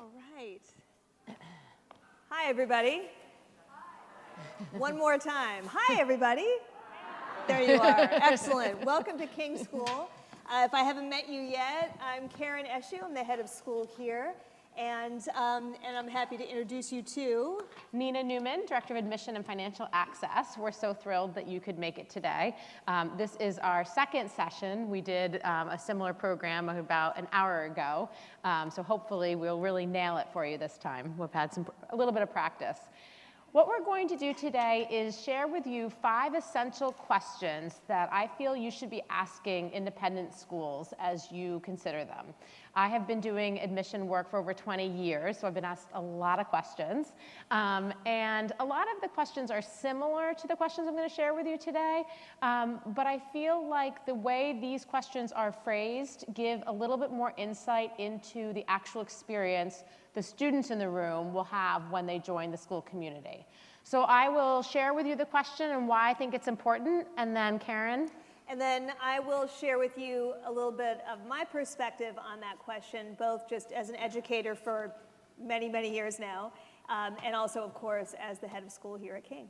All right. Hi, everybody. One more time. Hi, everybody. There you are. Excellent. Welcome to King School. If I haven't met you yet, I'm Eshoo. I'm the head of school here. And I'm happy to introduce you to Newman, Director of Admission and Financial Access. We're so thrilled that you could make it today. This is our second session. We did a similar program about an hour ago, so hopefully we'll really nail it for you this time. We've had a little bit of practice. What we're going to do today is share with you 5 essential questions that I feel you should be asking independent schools as you consider them. I have been doing admission work for over 20 years, so I've been asked a lot of questions. And a lot of the questions are similar to the questions I'm going to share with you today, but I feel like the way these questions are phrased give a little bit more insight into the actual experience the students in the room will have when they join the school community. So I will share with you the question and why I think it's important, and then Karen? And then I will share with you a little bit of my perspective on that question, both just as an educator for many, many years now, and also, of course, as the head of school here at King.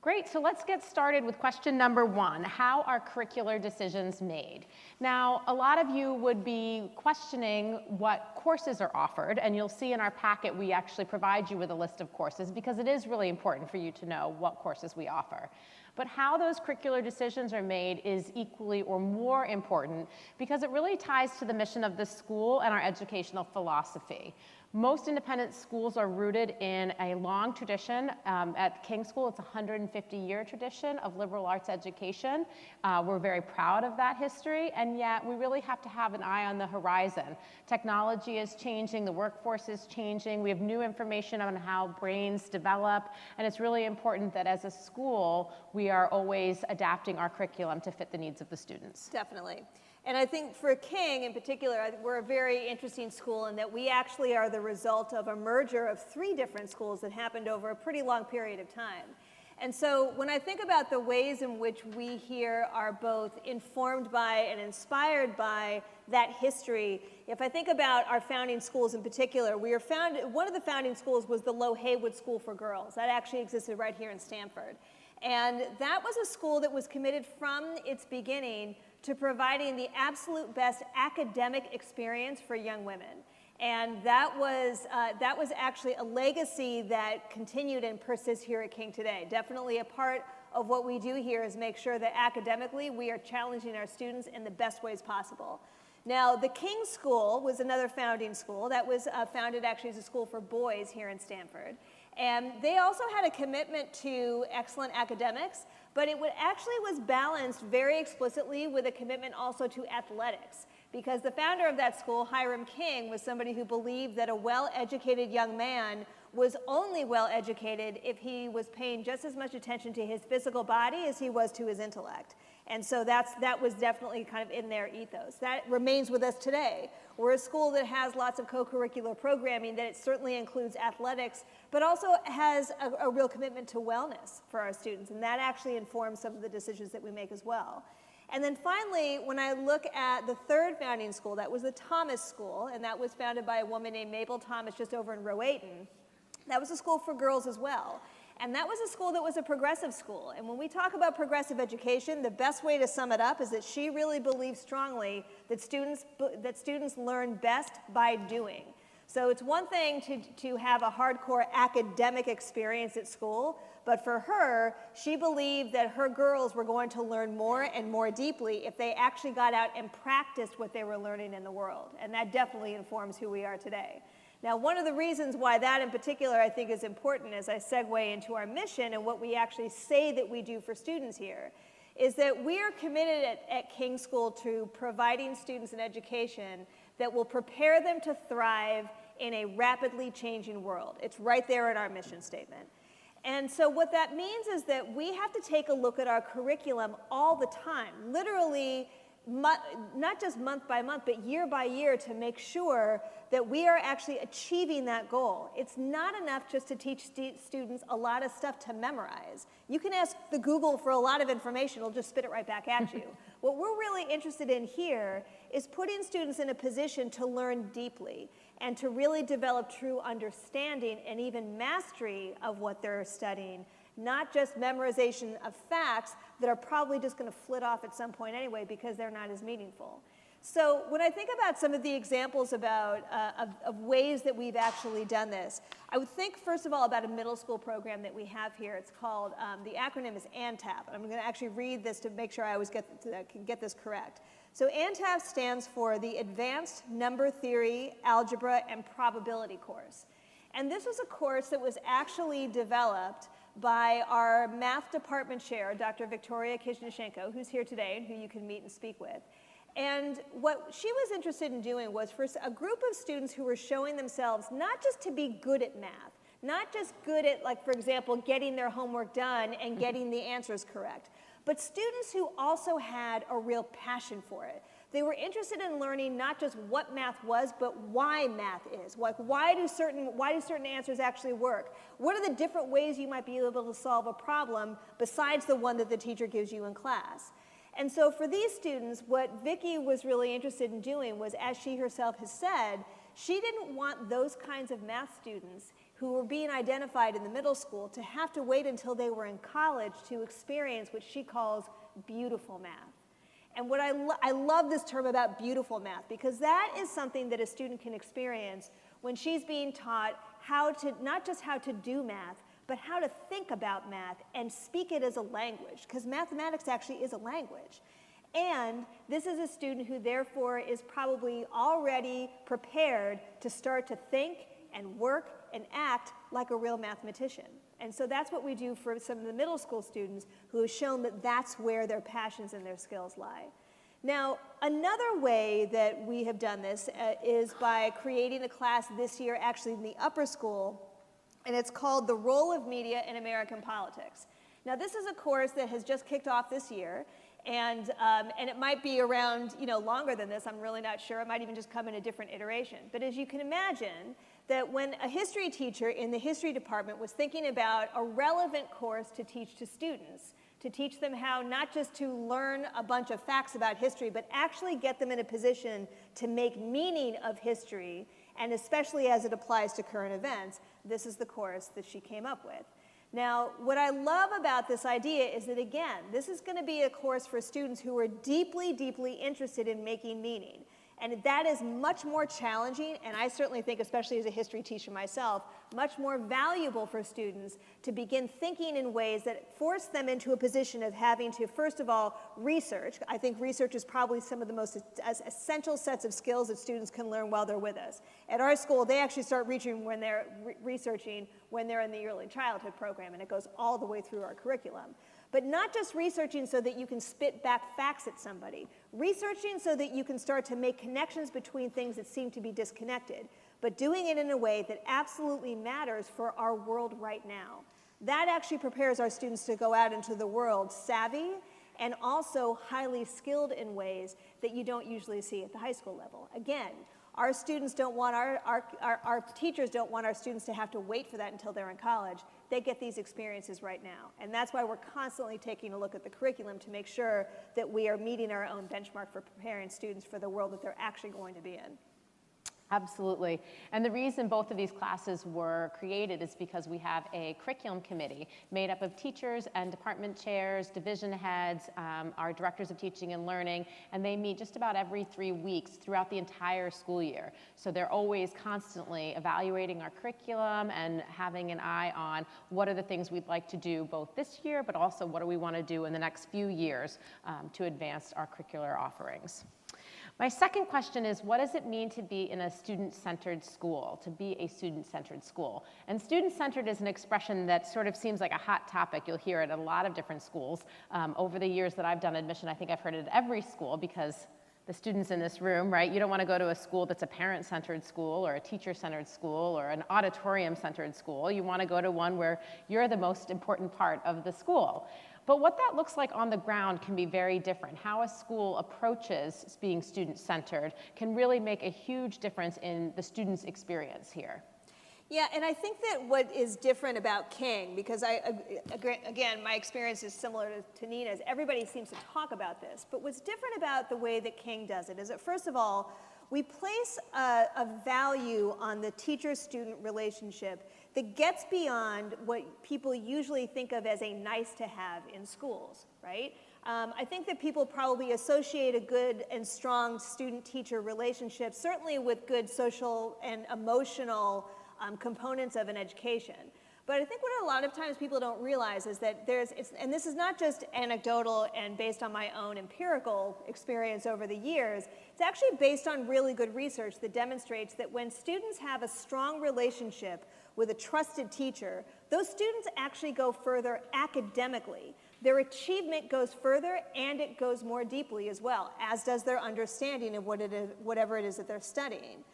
Great, so let's get started with question number 1. How are curricular decisions made? Now, a lot of you would be questioning what courses are offered, and you'll see in our packet we actually provide you with a list of courses because it is really important for you to know what courses we offer. But how those curricular decisions are made is equally or more important because it really ties to the mission of the school and our educational philosophy. Most independent schools are rooted in a long tradition. At King School, it's a 150-year tradition of liberal arts education. We're very proud of that history, and yet we really have to have an eye on the horizon. Technology is changing, the workforce is changing, we have new information on how brains develop, and it's really important that as a school, we are always adapting our curriculum to fit the needs of the students. Definitely. And I think for King in particular, I think we're a very interesting school in that we actually are the result of a merger of 3 different schools that happened over a pretty long period of time. And so when I think about the ways in which we here are both informed by and inspired by that history, if I think about our founding schools in particular, one of the founding schools was the Low Haywood School for Girls. That actually existed right here in Stamford. And that was a school that was committed from its beginning to providing the absolute best academic experience for young women. And that was actually a legacy that continued and persists here at King today. Definitely a part of what we do here is make sure that academically we are challenging our students in the best ways possible. Now, the King School was another founding school that was founded actually as a school for boys here in Stamford. And they also had a commitment to excellent academics, but it actually was balanced very explicitly with a commitment also to athletics. Because the founder of that school, Hiram King, was somebody who believed that a well-educated young man was only well-educated if he was paying just as much attention to his physical body as he was to his intellect. And so that was definitely kind of in their ethos. That remains with us today. We're a school that has lots of co-curricular programming, that it certainly includes athletics, but also has a real commitment to wellness for our students. And that actually informs some of the decisions that we make as well. And then finally, when I look at the 3rd founding school, that was the Thomas School, and that was founded by a woman named Mabel Thomas just over in Rowayton. That was a school for girls as well. And that was a school that was a progressive school. And when we talk about progressive education, the best way to sum it up is that she really believed strongly that students learn best by doing. So it's one thing to have a hardcore academic experience at school, but for her, she believed that her girls were going to learn more and more deeply if they actually got out and practiced what they were learning in the world. And that definitely informs who we are today. Now, one of the reasons why that in particular I think is important as I segue into our mission and what we actually say that we do for students here is that we are committed at King School to providing students an education that will prepare them to thrive in a rapidly changing world. It's right there in our mission statement. And so what that means is that we have to take a look at our curriculum all the time, literally not just month by month, but year by year to make sure that we are actually achieving that goal. It's not enough just to teach students a lot of stuff to memorize. You can ask the Google for a lot of information, it'll just spit it right back at you. What we're really interested in here is putting students in a position to learn deeply and to really develop true understanding and even mastery of what they're studying, not just memorization of facts that are probably just going to flit off at some point anyway because they're not as meaningful. So when I think about some of the examples about, of ways that we've actually done this, I would think first of all about a middle school program that we have here. It's called, the acronym is ANTAP. And I'm going to actually read this to make sure I always can get this correct. So ANTAP stands for the Advanced Number Theory, Algebra, and Probability course. And this was a course that was actually developed by our math department chair, Dr. Victoria Kishnashenko, who's here today and who you can meet and speak with. And what she was interested in doing was for a group of students who were showing themselves not just to be good at math, not just good at, like, for example, getting their homework done and getting the answers correct, but students who also had a real passion for it. They were interested in learning not just what math was, but why math is. Like, why do certain answers actually work? What are the different ways you might be able to solve a problem besides the one that the teacher gives you in class? And so for these students, what Vicki was really interested in doing was, as she herself has said, she didn't want those kinds of math students who were being identified in the middle school to have to wait until they were in college to experience what she calls beautiful math. And what I love this term about beautiful math, because that is something that a student can experience when she's being taught how to, not just how to do math, but how to think about math and speak it as a language, because mathematics actually is a language. And this is a student who therefore is probably already prepared to start to think and work and act like a real mathematician. And so that's what we do for some of the middle school students who have shown that that's where their passions and their skills lie. Now, another way that we have done this is by creating a class this year actually in the upper school, and it's called The Role of Media in American Politics. Now, this is a course that has just kicked off this year, and it might be around, longer than this. I'm really not sure. It might even just come in a different iteration. But as you can imagine, that when a history teacher in the history department was thinking about a relevant course to teach to students, to teach them how not just to learn a bunch of facts about history, but actually get them in a position to make meaning of history, and especially as it applies to current events, this is the course that she came up with. Now, what I love about this idea is that, again, this is going to be a course for students who are deeply, deeply interested in making meaning. And that is much more challenging, and I certainly think, especially as a history teacher myself, much more valuable for students to begin thinking in ways that force them into a position of having to, first of all, research. I think research is probably some of the most essential sets of skills that students can learn while they're with us. At our school, they actually start researching when they're in the early childhood program, and it goes all the way through our curriculum. But not just researching so that you can spit back facts at somebody. Researching so that you can start to make connections between things that seem to be disconnected, but doing it in a way that absolutely matters for our world right now. That actually prepares our students to go out into the world savvy and also highly skilled in ways that you don't usually see at the high school level. Again, our students don't want our teachers don't want our students to have to wait for that until they're in college. They get these experiences right now. And that's why we're constantly taking a look at the curriculum to make sure that we are meeting our own benchmark for preparing students for the world that they're actually going to be in. Absolutely. And the reason both of these classes were created is because we have a curriculum committee made up of teachers and department chairs, division heads, our directors of teaching and learning, and they meet just about every 3 weeks throughout the entire school year. So they're always constantly evaluating our curriculum and having an eye on what are the things we'd like to do both this year, but also what do we want to do in the next few years to advance our curricular offerings. My second question is, what does it mean to be in a student-centered school, to be a student-centered school? And student-centered is an expression that sort of seems like a hot topic. You'll hear it at a lot of different schools. Over the years that I've done admission, I think I've heard it at every school because the students in this room, right? You don't want to go to a school that's a parent-centered school or a teacher-centered school or an auditorium-centered school. You want to go to one where you're the most important part of the school. But what that looks like on the ground can be very different. How a school approaches being student-centered can really make a huge difference in the student's experience here. Yeah, and I think that what is different about King, because again, my experience is similar to Nina's, everybody seems to talk about this, but what's different about the way that King does it is that, first of all, we place a value on the teacher-student relationship that gets beyond what people usually think of as a nice-to-have in schools, right? I think that people probably associate a good and strong student-teacher relationship, certainly with good social and emotional components of an education. But I think what a lot of times people don't realize is that and this is not just anecdotal and based on my own empirical experience over the years, it's actually based on really good research that demonstrates that when students have a strong relationship with a trusted teacher, those students actually go further academically. Their achievement goes further and it goes more deeply as well, as does their understanding of whatever it is that they're studying.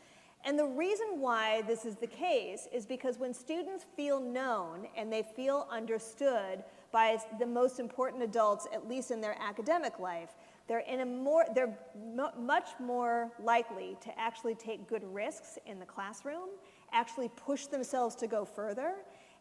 And the reason why this is the case is because when students feel known and they feel understood by the most important adults, at least in their academic life, they're much more likely to actually take good risks in the classroom, actually push themselves to go further,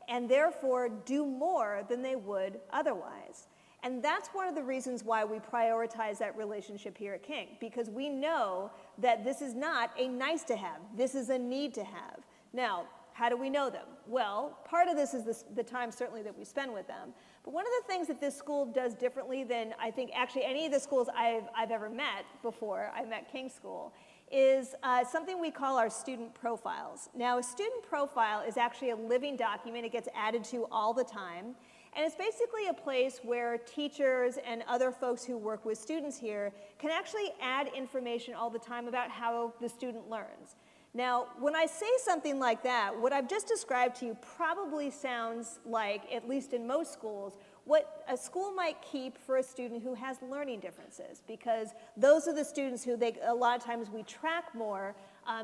and therefore do more than they would otherwise. And that's one of the reasons why we prioritize that relationship here at King, because we know that this is not a nice to have, this is a need to have. Now, how do we know them? Well, part of this is the time certainly that we spend with them. But one of the things that this school does differently than I think actually any of the schools I've ever met before, I met King School, is something we call our student profiles. Now, a student profile is actually a living document. It gets added to all the time. And it's basically a place where teachers and other folks who work with students here can actually add information all the time about how the student learns. Now, when I say something like that, what I've just described to you probably sounds like, at least in most schools, what a school might keep for a student who has learning differences, because those are the students who a lot of times we track more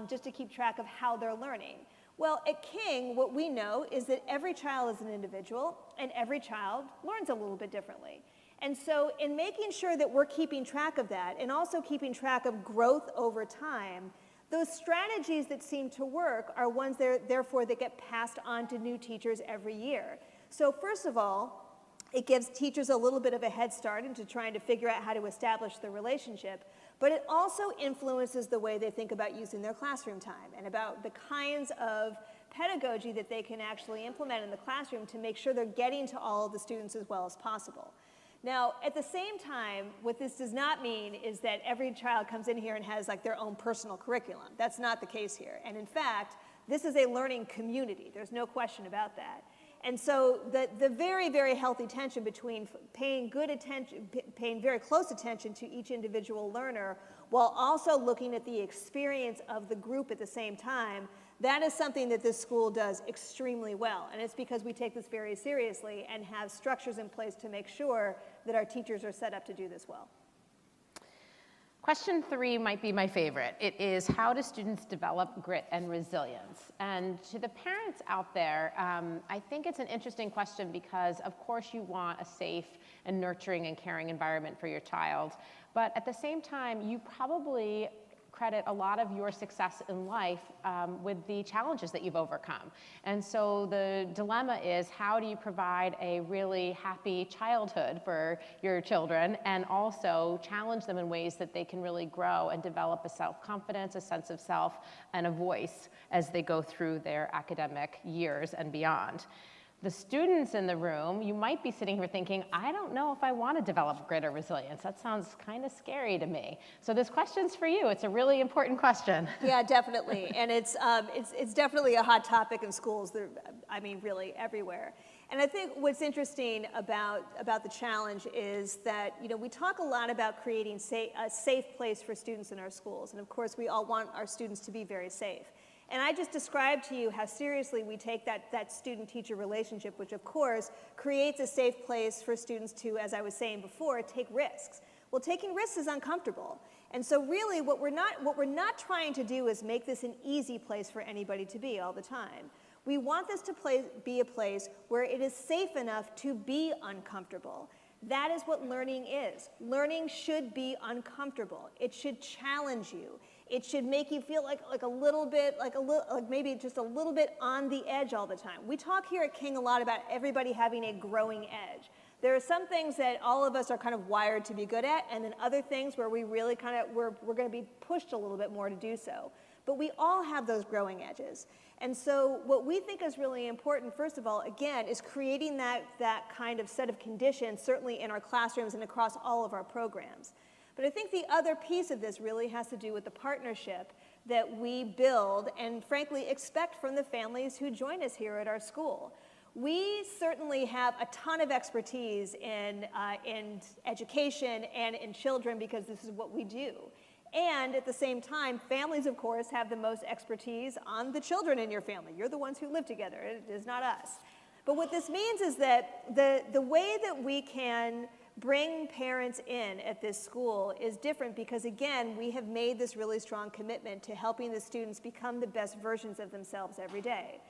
just to keep track of how they're learning. Well, at King, what we know is that every child is an individual, and every child learns a little bit differently. And so in making sure that we're keeping track of that, and also keeping track of growth over time, those strategies that seem to work are ones therefore that get passed on to new teachers every year. So first of all, it gives teachers a little bit of a head start into trying to figure out how to establish the relationship, but it also influences the way they think about using their classroom time and about the kinds of pedagogy that they can actually implement in the classroom to make sure they're getting to all of the students as well as possible. Now, at the same time, what this does not mean is that every child comes in here and has like their own personal curriculum. That's not the case here. And in fact, this is a learning community. There's no question about that. And so the very, very healthy tension between paying very close attention to each individual learner while also looking at the experience of the group at the same time, that is something that this school does extremely well. And it's because we take this very seriously and have structures in place to make sure that our teachers are set up to do this well. Question 3 might be my favorite. It is, how do students develop grit and resilience? And to the parents out there, I think it's an interesting question because, of course, you want a safe and nurturing and caring environment for your child. But at the same time, you probably credit a lot of your success in life with the challenges that you've overcome. And so the dilemma is, how do you provide a really happy childhood for your children and also challenge them in ways that they can really grow and develop a self-confidence, a sense of self, and a voice as they go through their academic years and beyond. The students in the room, you might be sitting here thinking, I don't know if I want to develop grit or resilience. That sounds kind of scary to me. So this question's for you. It's a really important question. Yeah, definitely. And it's definitely a hot topic in schools. I mean, really everywhere. And I think what's interesting about the challenge is that, you know, we talk a lot about creating a safe place for students in our schools. And of course, we all want our students to be very safe. And I just described to you how seriously we take that student-teacher relationship, which of course creates a safe place for students to, as I was saying before, take risks. Well, taking risks is uncomfortable. And so really what we're not trying to do is make this an easy place for anybody to be all the time. We want this to be a place where it is safe enough to be uncomfortable. That is what learning is. Learning should be uncomfortable. It should challenge you. It should make you feel like a little bit, like maybe just a little bit on the edge all the time. We talk here at King a lot about everybody having a growing edge. There are some things that all of us are kind of wired to be good at, and then other things where we really we're going to be pushed a little bit more to do so. But we all have those growing edges. And so what we think is really important, first of all, again, is creating that kind of set of conditions, certainly in our classrooms and across all of our programs. But I think the other piece of this really has to do with the partnership that we build and frankly expect from the families who join us here at our school. We certainly have a ton of expertise in education and in children because this is what we do. And at the same time, families, of course, have the most expertise on the children in your family. You're the ones who live together. It is not us. But what this means is that the way that we can bring parents in at this school is different because, again, we have made this really strong commitment to helping the students become the best versions of themselves every day.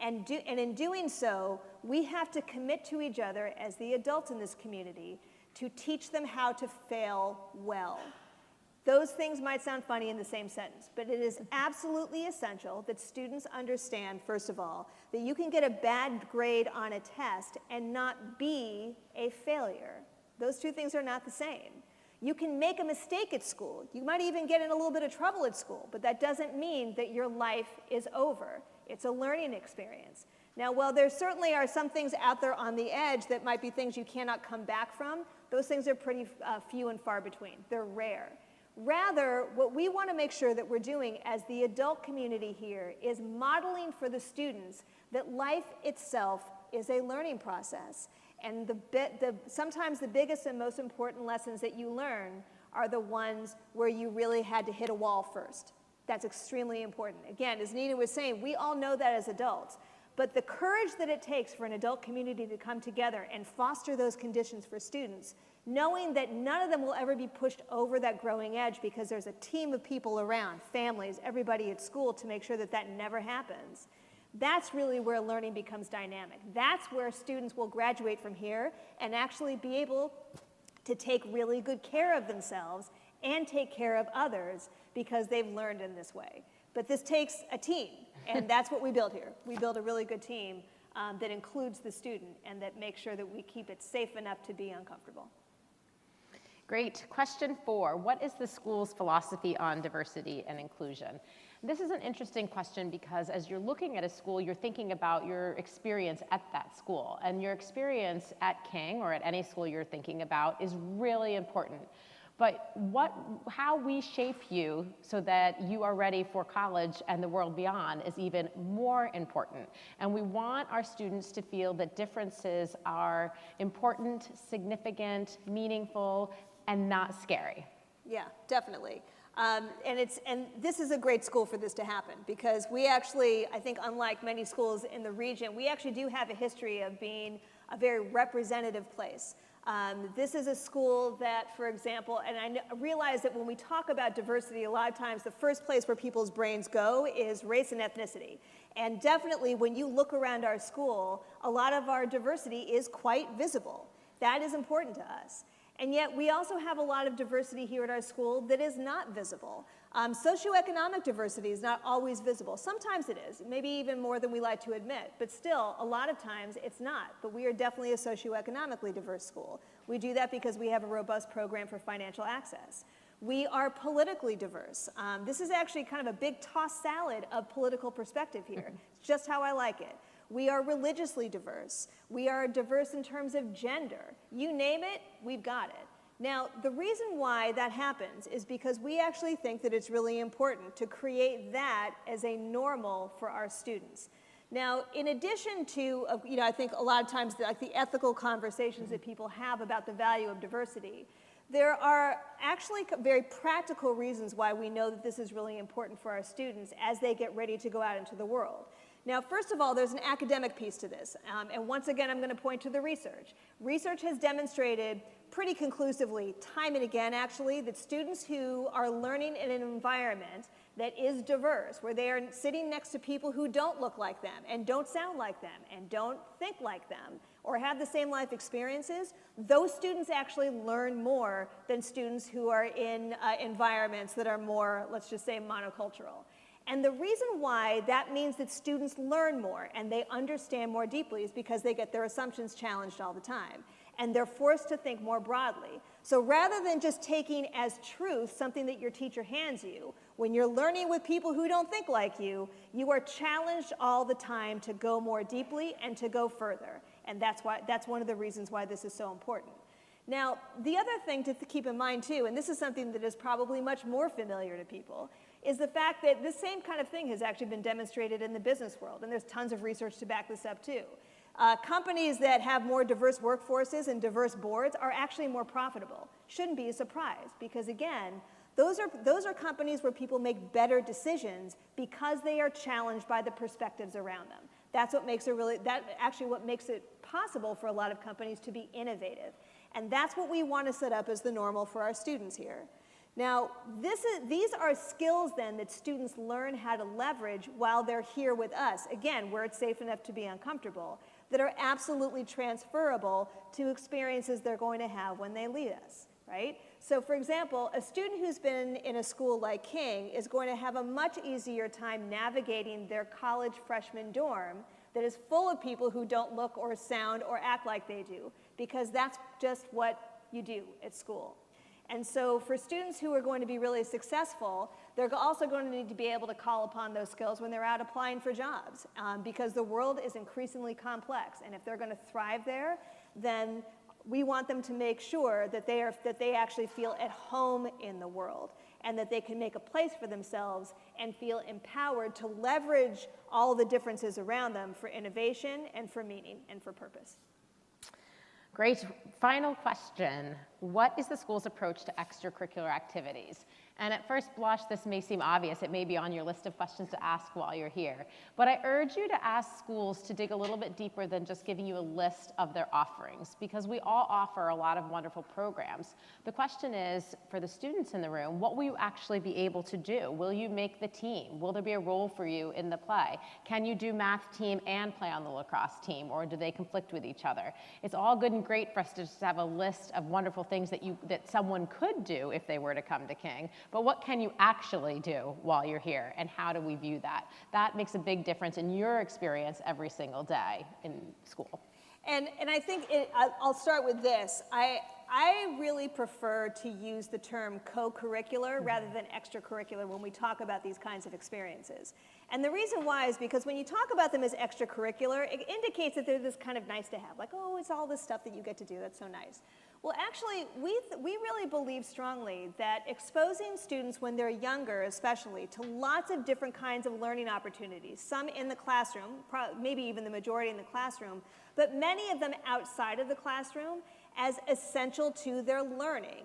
And in doing so, we have to commit to each other as the adults in this community to teach them how to fail well. Those things might sound funny in the same sentence, but it is absolutely essential that students understand, first of all, that you can get a bad grade on a test and not be a failure. Those two things are not the same. You can make a mistake at school. You might even get in a little bit of trouble at school, but that doesn't mean that your life is over. It's a learning experience. Now, while there certainly are some things out there on the edge that might be things you cannot come back from, those things are pretty few and far between. They're rare. Rather, what we want to make sure that we're doing as the adult community here is modeling for the students that life itself is a learning process. And sometimes the biggest and most important lessons that you learn are the ones where you really had to hit a wall first. That's extremely important. Again, as Nina was saying, we all know that as adults. But the courage that it takes for an adult community to come together and foster those conditions for students, knowing that none of them will ever be pushed over that growing edge because there's a team of people around, families, everybody at school to make sure that that never happens. That's really where learning becomes dynamic. That's where students will graduate from here and actually be able to take really good care of themselves and take care of others because they've learned in this way. But this takes a team, and that's what we build here. We build a really good team that includes the student and that makes sure that we keep it safe enough to be uncomfortable. Great. Question 4, what is the school's philosophy on diversity and inclusion? This is an interesting question because as you're looking at a school, you're thinking about your experience at that school. And your experience at King or at any school you're thinking about is really important. But how we shape you so that you are ready for college and the world beyond is even more important. And we want our students to feel that differences are important, significant, meaningful, and not scary. Yeah, definitely. And this is a great school for this to happen because we actually, I think unlike many schools in the region, we actually do have a history of being a very representative place. This is a school that, for example, and I realize that when we talk about diversity, a lot of times the first place where people's brains go is race and ethnicity. And definitely when you look around our school, a lot of our diversity is quite visible. That is important to us. And yet we also have a lot of diversity here at our school that is not visible. Socioeconomic diversity is not always visible. Sometimes it is, maybe even more than we like to admit, but still, a lot of times it's not. But we are definitely a socioeconomically diverse school. We do that because we have a robust program for financial access. We are politically diverse. This is actually kind of a big tossed salad of political perspective here. It's just how I like it. We are religiously diverse. We are diverse in terms of gender. You name it, we've got it. Now, the reason why that happens is because we actually think that it's really important to create that as a normal for our students. Now, in addition to, I think a lot of times like the ethical conversations that people have about the value of diversity, there are actually very practical reasons why we know that this is really important for our students as they get ready to go out into the world. Now, first of all, there's an academic piece to this, and once again, I'm going to point to the research. Research has demonstrated pretty conclusively, time and again actually, that students who are learning in an environment that is diverse, where they are sitting next to people who don't look like them and don't sound like them and don't think like them or have the same life experiences, those students actually learn more than students who are in environments that are more, let's just say, monocultural. And the reason why that means that students learn more and they understand more deeply is because they get their assumptions challenged all the time. And they're forced to think more broadly. So rather than just taking as truth something that your teacher hands you, when you're learning with people who don't think like you, you are challenged all the time to go more deeply and to go further. And that's one of the reasons why this is so important. Now, the other thing to keep in mind too, and this is something that is probably much more familiar to people, is the fact that this same kind of thing has actually been demonstrated in the business world, and there's tons of research to back this up too. Companies that have more diverse workforces and diverse boards are actually more profitable. Shouldn't be a surprise, because again, those are companies where people make better decisions because they are challenged by the perspectives around them. That's what makes what makes it possible for a lot of companies to be innovative. And that's what we want to set up as the normal for our students here. Now, these are skills then that students learn how to leverage while they're here with us, again, where it's safe enough to be uncomfortable, that are absolutely transferable to experiences they're going to have when they leave us, right? So for example, a student who's been in a school like King is going to have a much easier time navigating their college freshman dorm that is full of people who don't look or sound or act like they do, because that's just what you do at school. And so for students who are going to be really successful, they're also going to need to be able to call upon those skills when they're out applying for jobs, because the world is increasingly complex. And if they're going to thrive there, then we want them to make sure that they actually feel at home in the world and that they can make a place for themselves and feel empowered to leverage all the differences around them for innovation and for meaning and for purpose. Great. Final question. What is the school's approach to extracurricular activities? And at first blush, this may seem obvious. It may be on your list of questions to ask while you're here. But I urge you to ask schools to dig a little bit deeper than just giving you a list of their offerings, because we all offer a lot of wonderful programs. The question is, for the students in the room, what will you actually be able to do? Will you make the team? Will there be a role for you in the play? Can you do math team and play on the lacrosse team, or do they conflict with each other? It's all good and great for us to just have a list of wonderful things that someone could do if they were to come to King. But what can you actually do while you're here, and how do we view that? That makes a big difference in your experience every single day in school. And I think I'll start with this. I really prefer to use the term co-curricular rather than extracurricular when we talk about these kinds of experiences. And the reason why is because when you talk about them as extracurricular, it indicates that they're this kind of nice to have, like, oh, it's all this stuff that you get to do, that's so nice. Well, actually, we really believe strongly that exposing students when they're younger, especially, to lots of different kinds of learning opportunities, some in the classroom, maybe even the majority in the classroom, but many of them outside of the classroom, as essential to their learning.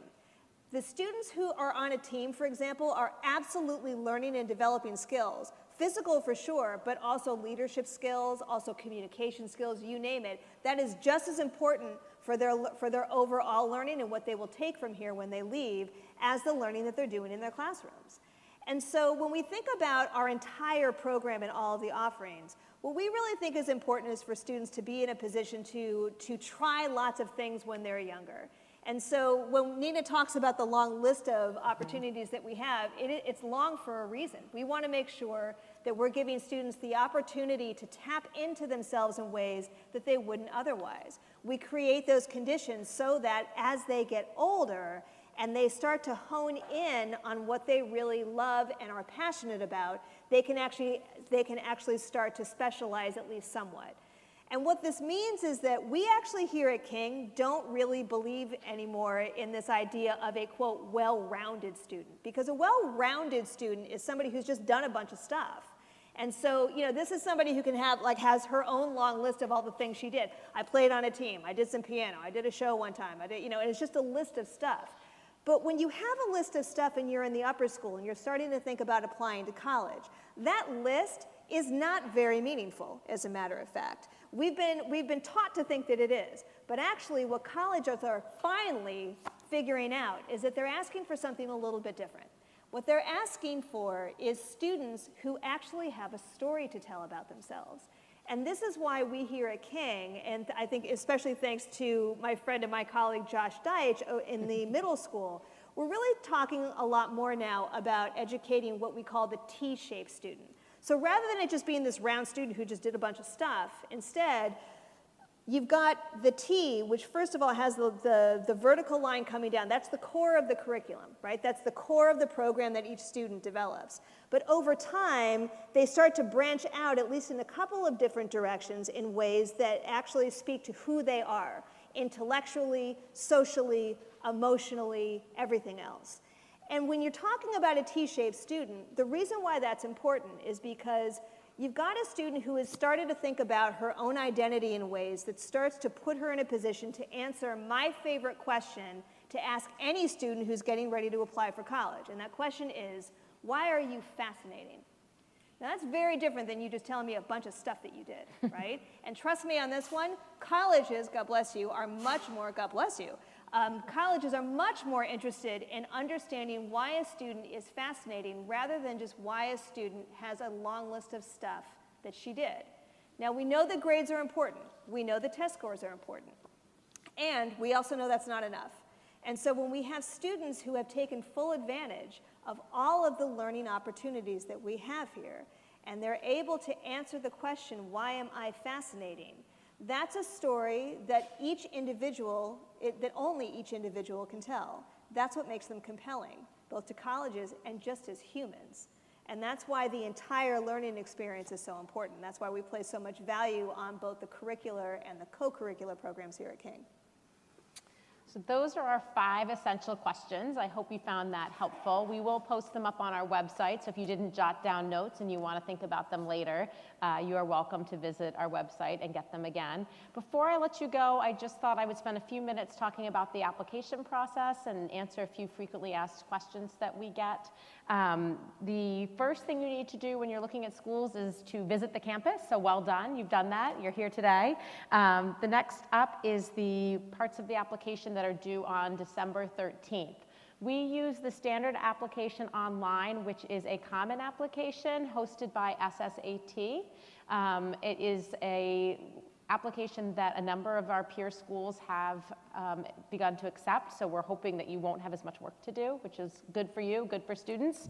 The students who are on a team, for example, are absolutely learning and developing skills. Physical for sure, but also leadership skills, also communication skills, you name it. That is just as important for their overall learning and what they will take from here when they leave as the learning that they're doing in their classrooms. And so when we think about our entire program and all of the offerings, what we really think is important is for students to be in a position to try lots of things when they're younger. And so when Nina talks about the long list of opportunities that we have, it's long for a reason. We want to make sure that we're giving students the opportunity to tap into themselves in ways that they wouldn't otherwise. We create those conditions so that as they get older and they start to hone in on what they really love and are passionate about, they can actually start to specialize at least somewhat. And what this means is that we actually here at King don't really believe anymore in this idea of a, quote, well-rounded student. Because a well-rounded student is somebody who's just done a bunch of stuff. And so, you know, this is somebody who can have, like, has her own long list of all the things she did. I played on a team, I did some piano, I did a show one time, and it's just a list of stuff. But when you have a list of stuff and you're in the upper school and you're starting to think about applying to college, that list is not very meaningful, as a matter of fact. We've been taught to think that it is, but actually what colleges are finally figuring out is that they're asking for something a little bit different. What they're asking for is students who actually have a story to tell about themselves. And this is why we here at King, and I think especially thanks to my friend and my colleague Josh Deitch in the middle school, we're really talking a lot more now about educating what we call the T-shaped student. So rather than it just being this round student who just did a bunch of stuff, instead, you've got the T, which first of all has the vertical line coming down. That's the core of the curriculum, right? That's the core of the program that each student develops. But over time, they start to branch out, at least in a couple of different directions, in ways that actually speak to who they are, intellectually, socially, emotionally, everything else. And when you're talking about a T-shaped student, the reason why that's important is because you've got a student who has started to think about her own identity in ways that starts to put her in a position to answer my favorite question to ask any student who's getting ready to apply for college. And that question is, why are you fascinating? Now that's very different than you just telling me a bunch of stuff that you did, right? And trust me on this one, colleges, God bless you, are much more, God bless you, colleges are much more interested in understanding why a student is fascinating rather than just why a student has a long list of stuff that she did. Now we know that grades are important. We know the test scores are important. And we also know that's not enough. And so when we have students who have taken full advantage of all of the learning opportunities that we have here, and they're able to answer the question, why am I fascinating? That's a story that each individual, that only each individual can tell. That's what makes them compelling, both to colleges and just as humans. And that's why the entire learning experience is so important. That's why we place so much value on both the curricular and the co-curricular programs here at King. So those are our 5 essential questions. I hope you found that helpful. We will post them up on our website, so if you didn't jot down notes and you want to think about them later, you are welcome to visit our website and get them again. Before I let you go, I just thought I would spend a few minutes talking about the application process and answer a few frequently asked questions that we get. The first thing you need to do when you're looking at schools is to visit the campus, so well done, you've done that, you're here today. The next up is the parts of the application that are due on December 13th. We use the standard application online, which is a common application hosted by SSAT. It is an application that a number of our peer schools have begun to accept, so we're hoping that you won't have as much work to do, which is good for you, good for students.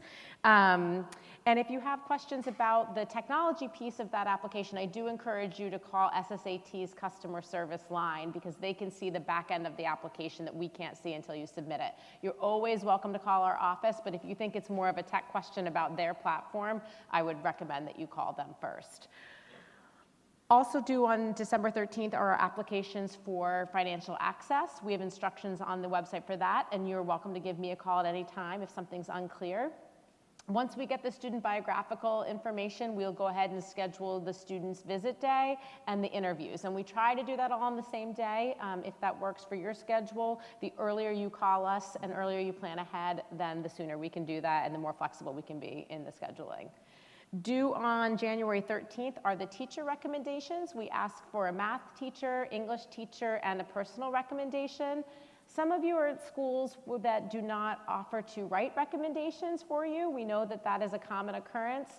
And if you have questions about the technology piece of that application, I do encourage you to call SSAT's customer service line because they can see the back end of the application that we can't see until you submit it. You're always welcome to call our office, but if you think it's more of a tech question about their platform, I would recommend that you call them first. Also due on December 13th are our applications for financial access. We have instructions on the website for that, and you're welcome to give me a call at any time if something's unclear. Once we get the student biographical information, we'll go ahead and schedule the student's visit day and the interviews. And we try to do that all on the same day. If that works for your schedule, the earlier you call us and earlier you plan ahead, then the sooner we can do that and the more flexible we can be in the scheduling. Due on January 13th are the teacher recommendations. We ask for a math teacher, English teacher, and a personal recommendation. Some of you are at schools that do not offer to write recommendations for you. We know that that is a common occurrence.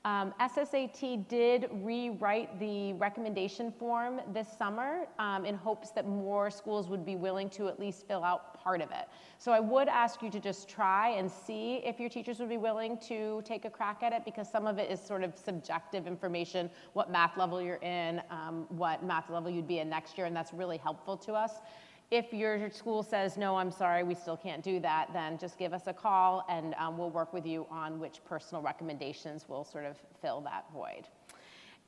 SSAT did rewrite the recommendation form this summer in hopes that more schools would be willing to at least fill out part of it. So I would ask you to just try and see if your teachers would be willing to take a crack at it because some of it is sort of subjective information, what math level you're in, what math level you'd be in next year, and that's really helpful to us. If your school says, no, I'm sorry, we still can't do that, then just give us a call and we'll work with you on which personal recommendations will sort of fill that void.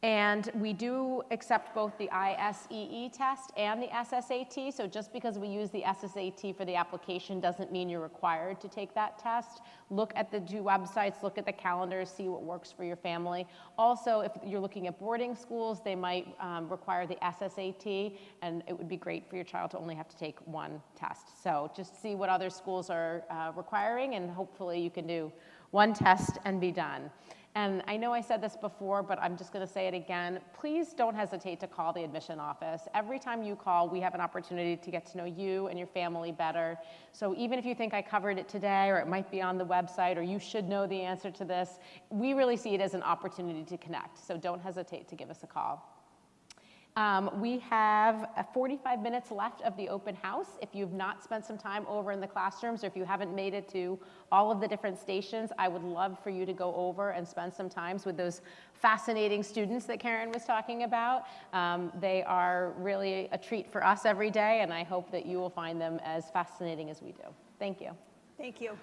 And we do accept both the ISEE test and the SSAT, so just because we use the SSAT for the application doesn't mean you're required to take that test. Look at the 2 websites, look at the calendars, see what works for your family. Also, if you're looking at boarding schools, they might require the SSAT, and it would be great for your child to only have to take 1 test. So just see what other schools are requiring, and hopefully you can do 1 test and be done. And I know I said this before, but I'm just going to say it again. Please don't hesitate to call the admission office. Every time you call, we have an opportunity to get to know you and your family better. So even if you think I covered it today, or it might be on the website, or you should know the answer to this, we really see it as an opportunity to connect. So don't hesitate to give us a call. We have 45 minutes left of the open house. If you've not spent some time over in the classrooms, or if you haven't made it to all of the different stations, I would love for you to go over and spend some time with those fascinating students that Karen was talking about. They are really a treat for us every day, and I hope that you will find them as fascinating as we do. Thank you. Thank you.